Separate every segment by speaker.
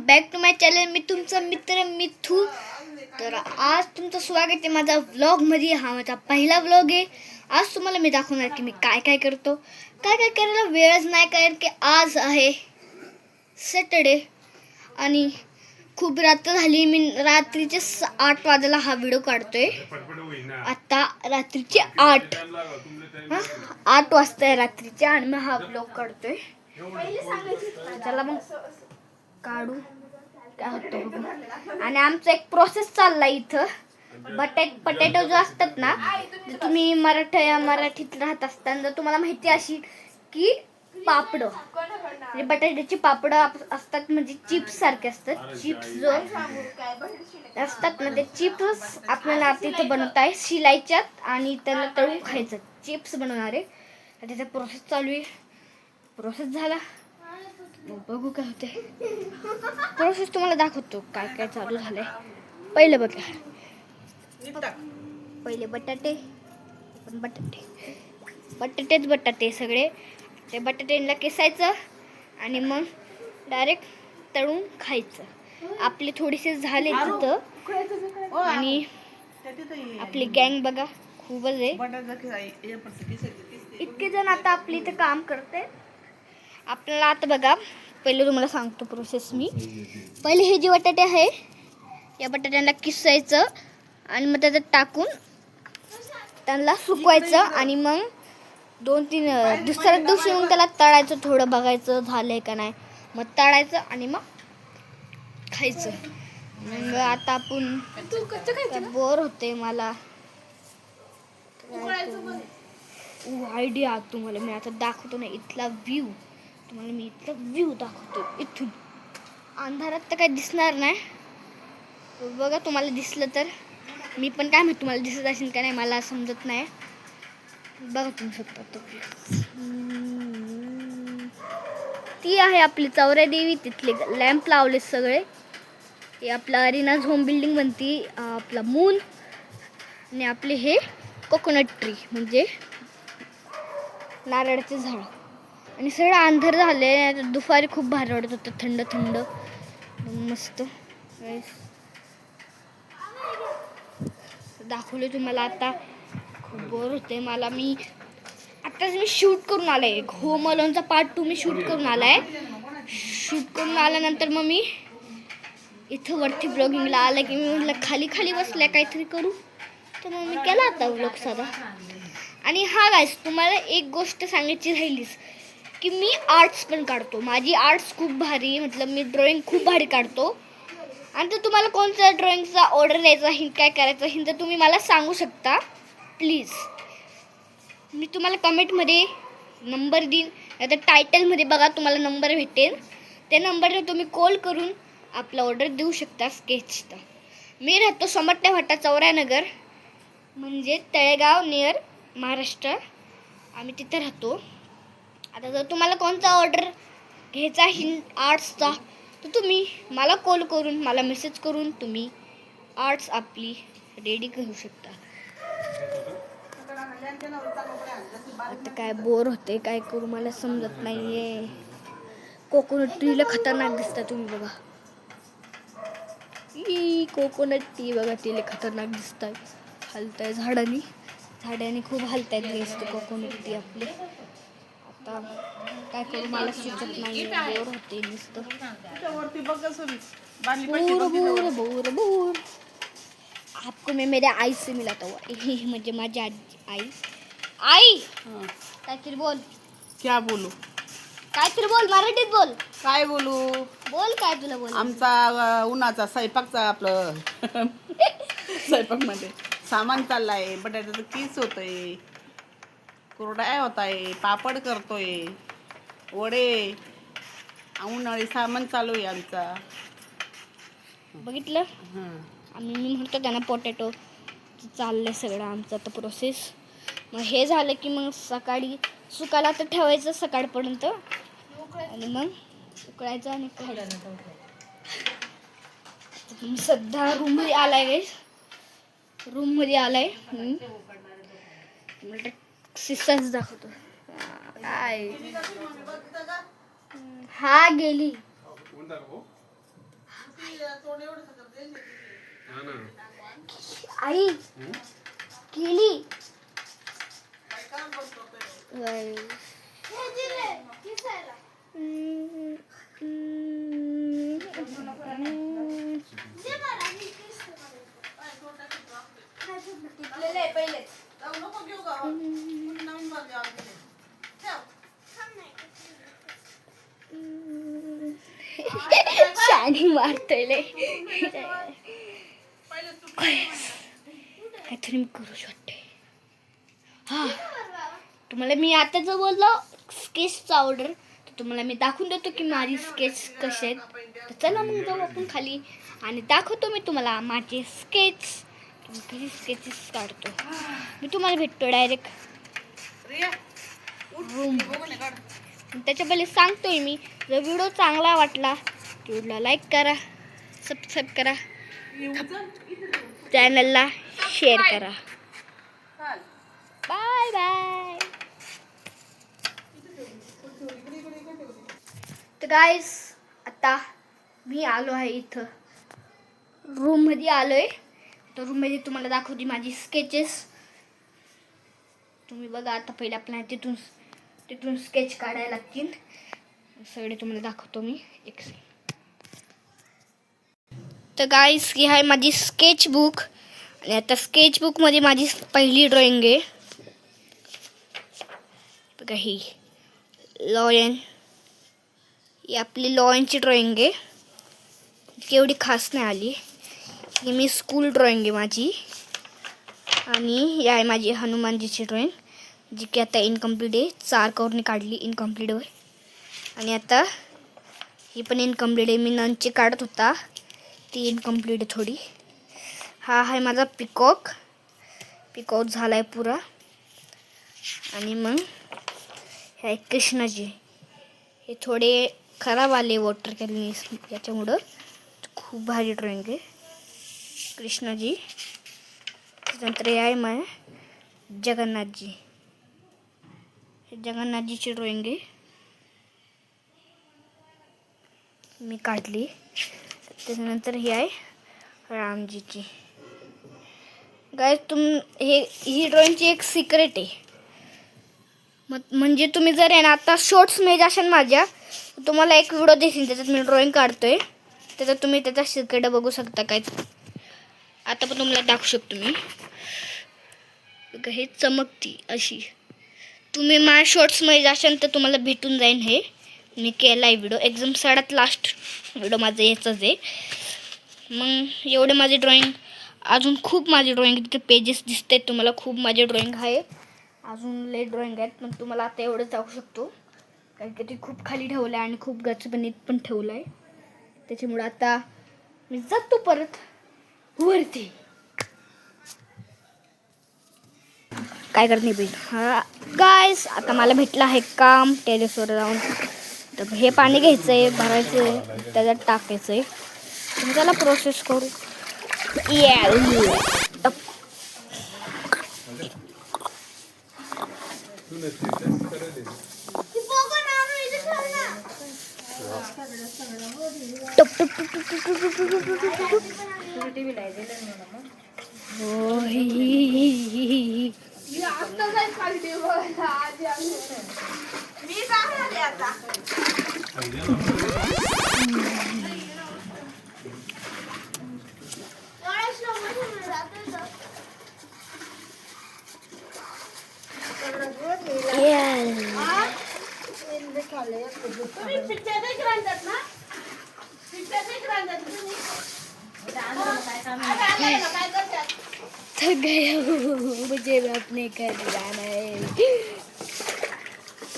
Speaker 1: Back to my channel. मी तुमचा मित्र मिथू. तर आज तुमचं स्वागत आहे माझा व्लॉगमध्ये. हा माझा पहिला व्लॉग आहे. आज तुम्हाला मी दाखवणार की मी काय काय करतो. काय काय करायला वेळच नाही, कारण की आज आहे सॅटर्डे आणि खूप रात्र झाली. मी रात्रीचे 8 वाजायला हा व्हिडिओ काढतोय. आता रात्रीचे 8 वाजता रात्रीचे आणि मी हा व्लॉग काढतोय. चला मग काढू काय होतं बघू. आणि आमचा एक प्रोसेस चाललाय इथं. पटॅटो जो असतात ना, जर तुम्ही मराठीत राहत असताना जर तुम्हाला माहिती अशी की पापड म्हणजे बटाट्याची पापड असतात, म्हणजे चिप्स सारखे असतात. चिप्स जो असतात ना, ते चिप्स आपल्याला तिथे बनवताय शिलाईच्यात आणि त्याला तळून खायचं. चिप्स बनवणार आहे. त्याचा प्रोसेस चालू आहे. प्रोसेस झाला बघू काय होते. प्रोसेस तुम्हाला दाखवतो काय काय चालू झालंय. पहिले बटाटे बटाटे सगळे ते बटाट्यांना किसायचं आणि मग डायरेक्ट तळून खायचं. आपले थोडेसे झाले तिथं आणि आपली गँग बघा खूपच आहे. इतके जण आता आपली इथे काम करते. आपल्याला आता बघा, पहिले तुम्हाला सांगतो प्रोसेस मी. पहिले हे जे बटाटे आहे या बटाट्यांना किसायचं आणि मग त्याच्यात टाकून त्यांना सुकवायचं आणि मग 2-3 दुसऱ्या दिवशी येऊन त्याला तळायचं. थोडं बघायचं झालंय का नाही, मग तळायचं आणि मग खायचं. मग आता आपण बोर होते मला आयडिया तुम्हाला मी आता दाखवतो ना. इथला व्ह्यू तुम्हाला मी दाखवतो. इथून अंधारात तर काही दिसणार नाही. बघा तुम्हाला दिसलं तर. मी पण काय माहिती तुम्हाला दिसत असेल का नाही, मला समजत नाही. बघा तुम्ही शकता तो. ती आहे आपली चौऱ्या देवी. तिथले लॅम्प लावले सगळे. हे आपला अरिनाज होम बिल्डिंग म्हणती आपला मून. आणि आपले हे कोकोनट ट्री म्हणजे नारळाचे झाड. आणि सगळं अंधार झाले. दुपारी खूप भारी वाटत होतं, थंड थंड मस्त. दाखवले तुम्हाला. आता खूप बोर होते मला. आताच मी शूट करून आलाय. होम अलोनचा पार्ट 2 मी शूट करून आलाय. शूट करून आल्यानंतर मग मी इथं वरती ब्लॉगिंगला आलं की मी म्हटलं खाली बसल्या काहीतरी करू, तर मग मी केला आता व्लॉग साधा. आणि हा गाईस, तुम्हाला एक गोष्ट सांगायची राहिलीच की मी आर्ट्स पण काढतो. माझी आर्ट्स खूप भारी, मतलब मी ड्रॉइंग खूप भारी काढतो. आणि तर तुम्हाला कोणत्या ड्रॉइंगचा ऑर्डर द्यायचा आहे, काय करायचं आहे, तर तुम्ही मला सांगू शकता प्लीज. मी तुम्हाला कमेंटमध्ये नंबर देईन, आता टायटलमध्ये बघा तुम्हाला नंबर भेटेल. त्या नंबरला तुम्ही कॉल करून आपला ऑर्डर देऊ शकता स्केचचा. मी राहतो समट्या फाटा चौऱ्यानगर, म्हणजे तळेगाव नियर महाराष्ट्र. आम्ही तिथे राहतो. आता जर तुम्हाला कोणता ऑर्डर घ्यायचा आहे आर्ट्सचा, तर तुम्ही मला कॉल करून मला मेसेज करून तुम्ही आर्ट्स आपली रेडी करू शकता. आता काय बोर होते, काय करू मला समजत नाहीये. कोकोनट ट्रीला खतरनाक दिसतं तुम्ही बघा. कोकोनट ट्री बघा, तिला खतरनाक दिसतात. हलताय झाडांनी खूप हलतायत दिसते कोकोनट ट्री आपली. आता काय करू मला सुचत नाही, बोर होते नुसतं. बोर. आपको मैं मेरे आई से मिलाता हुआ. म्हणजे माझी आई काहीतरी बोल.
Speaker 2: क्या बोलू?
Speaker 1: काहीतरी बोल, मराठीत बोल.
Speaker 2: काय बोलू?
Speaker 1: बोल काय तुला बोल.
Speaker 2: आमचा उन्हाचा स्वयंपाकचा आपलं स्वयंपाकमध्ये सामान चाललाय. बटाट्याचं कीस होतंय, कुरडया होताय, पापड करतोय, वडे, उन्हाळी सामान चालू आहे आमचा.
Speaker 1: बघितलं. आम्ही मी म्हणतो त्यांना पोटॅटो चाललंय सगळं आमचं आता प्रोसेस. मग हे झालं की मग सकाळी सुकायला तर ठेवायचं सकाळपर्यंत आणि मग उकळायचं आणि खायचं. मी सध्या रूममध्ये आलाय. सिस्टर्स दाखवतो. काय हा गेली. आई केली शाणी मारतोय लय. काहीतरी मी करू शकते. हा, तुम्हाला मी आता जर बोललो स्केचचा ऑर्डर, तर तुम्हाला मी दाखवून देतो की माझी स्केच कसे आहेत. तर चला मग जाऊ आपण खाली आणि दाखवतो मी तुम्हाला माझे स्केच, कशी स्केचेस काढतो. मी तुम्हाला भेटतो डायरेक्ट रूम. त्याच्या पहिले सांगतोय मी, जर व्हिडिओ चांगला वाटला तर व्हिडिओला लाईक करा, सबस्क्राईब करा, चॅनलला शेअर करा. Bye bye. तर गाईस, आता मी आलो आहे इथं रूममध्ये आलोय. तर रूममध्ये तुम्हाला दाखवते माझी स्केचेस. तुम्ही बघा. आता पहिले आपल्याला तिथून स्केच काढायला लागतील. सगळे तुम्हाला दाखवतो मी एक. तर गाईस, ही आहे माझी स्केच बुक. आणि आता स्केच बुकमध्ये माझी पहिली ड्रॉइंग आहे. बघा, ही लॉयन, ही आपली लॉयनची ड्रॉइंग आहे. केवढी खास नाही आली. ही मी स्कूल ड्रॉइंग आहे माझी. आणि ही आहे माझी हनुमानजीची ड्रॉइंग, जी की आता इनकम्प्लीट आहे. 4 कवरने काढली, इनकम्प्लीट होय. आणि आता ही पण इनकम्प्लीट आहे. मी नंची काढत होता, ती इनकम्प्लीट आहे थोडी. हा आहे माझा पिकॉक झाला आहे पुरा. आणि मग ह्या कृष्णाजी, हे थोडे खराब आले वॉटर कलर याच्यामुळं. खूप भारी ड्रॉइंग आहे कृष्णाजी. त्यानंतर हे आहे मग जगन्नाथजी. हे जगन्नाथजीची ड्रॉइंग आहे, मी काढली. त्याच्यानंतर ही आहे रामजीची. गाईस, ही ड्रॉइंगची एक सिक्रेट आहे. म्हणजे तुम्ही जर आहे ना आता शॉर्ट्स मध्ये जाशाल माझ्या, तुम्हाला एक व्हिडिओ दिसेल त्याच्यात मी ड्रॉइंग काढतोय. त्याच्यात तुम्ही त्याचा सिक्रेट बघू शकता. काय आता पण तुम्हाला दाखवू शकतो मी. हे चमकती अशी. तुम्ही माझ्या शॉर्ट्समध्ये जाशाल तर तुम्हाला भेटून जाईन. हे मी केला आहे व्हिडिओ, एकदम सगळ्यात लास्ट व्हिडिओ माझं याचंच आहे. मग एवढे माझे ड्रॉइंग, अजून खूप माझी ड्रॉइंग तिथे पेजेस दिसत आहेत तुम्हाला. खूप माझे ड्रॉइंग आहे, अजून लय ड्रॉइंग आहेत. पण तुम्हाला आता एवढंच दाखवू शकतो, कारण की ते खूप खाली ठेवलं आहे आणि खूप गच्चपणीत पण ठेवलं आहे. त्याच्यामुळं आता मी जातो परत वरती. काय करत नाही पाहिजे. हा गाईस, आता मला भेटलं आहे काम टेरेसवर जाऊन. तर हे पाणी घ्यायचं आहे, भरायचं आहे, त्याच्यात टाकायचं आहे. तुम्ही त्याला प्रोसेस करू. थक गया हूँ, मुझे अपने घर जाना है,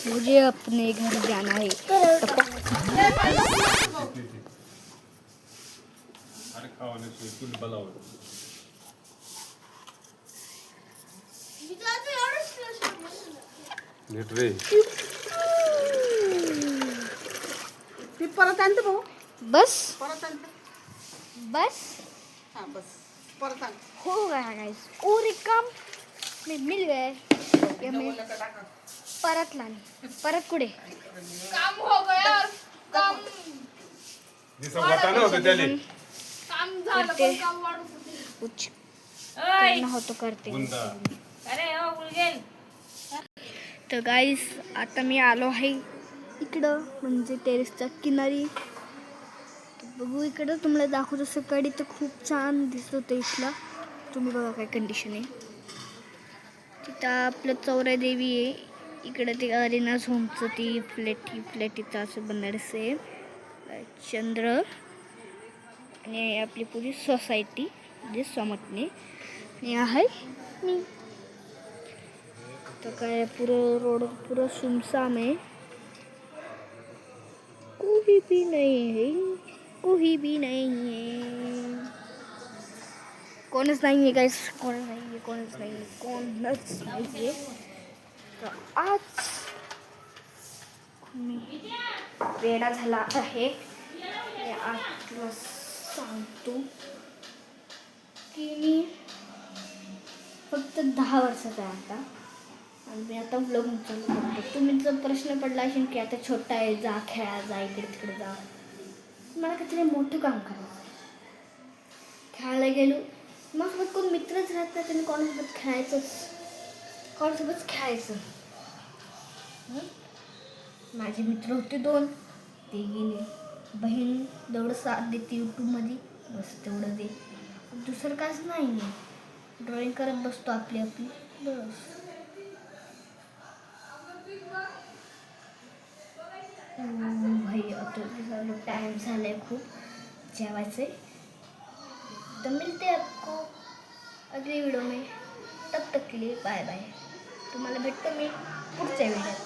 Speaker 1: मुझे अपने घर जाना है.
Speaker 2: परत आणते भाऊ.
Speaker 1: बस
Speaker 2: परत आणते.
Speaker 1: बस
Speaker 2: हाँ बस परत आण.
Speaker 1: हो गया गाइस, और एक काम में मिल गए. ये मैं परत लाने, परत कुठे
Speaker 2: काम हो गया. काम
Speaker 3: दिसा वाटाणं होतं त्याले
Speaker 2: काम झालं
Speaker 1: करते.
Speaker 2: पण काम वाढत होते.
Speaker 1: कुछ करना हो तो करते.
Speaker 3: गुंदा
Speaker 2: अरे हो गुलगेल
Speaker 1: तर गाईस आता मी आलो आहे इकडं म्हणजे टेरेसच्या किनारी. बघू इकडं तुम्हाला दाखवतो. सकाळी तर खूप छान दिसत होतं इथला. तुम्ही बघा काय कंडिशन आहे. तिथं आपलं चौरा देवी आहे. इकडं ते अरेना झोमचं ती फ्लॅटीचं असं बनारस आहे. चंद्र आणि आपली पुरी सोसायटी म्हणजे समटणे आणि आहे मी. तर काय पुरं रोड पुरं सुमसाम आहे. कोई भी नहीं है, कोई भी नहीं है. कोणच नाही आहे गाईस. कोणच नाही आहे. तर आज मी वेडा झाला आहे. आणि आज तुला सांगतो की मी फक्त 10 वर्षाचा आहे आता. आणि मी आता व्लॉग चालू करतो. तुम्ही जर प्रश्न पडला असेल की आता छोटा आहे, जा खेळा, जा इकडे तिकडे जा. मला काहीतरी मोठं काम करायचं. खेळायला गेलो मग सोबत कोण मित्रच राहत नाही. त्यांनी कोणासोबत खेळायचं. माझे मित्र होते 2, ते गेले. बहीण तेवढं साथ देते यूट्यूबमध्ये, बस तेवढं दे. दुसरं काहीच नाही आहे. ड्रॉइंग करत बसतो आपली बस. भाई आता टाइम झालाय खूप जेवायचे. तो मिलते हैं आपको अगली वीडियो में. तब तक के लिए बाय बाय. तुम्हाला भेटतो मी पुढच्या व्हिडिओत.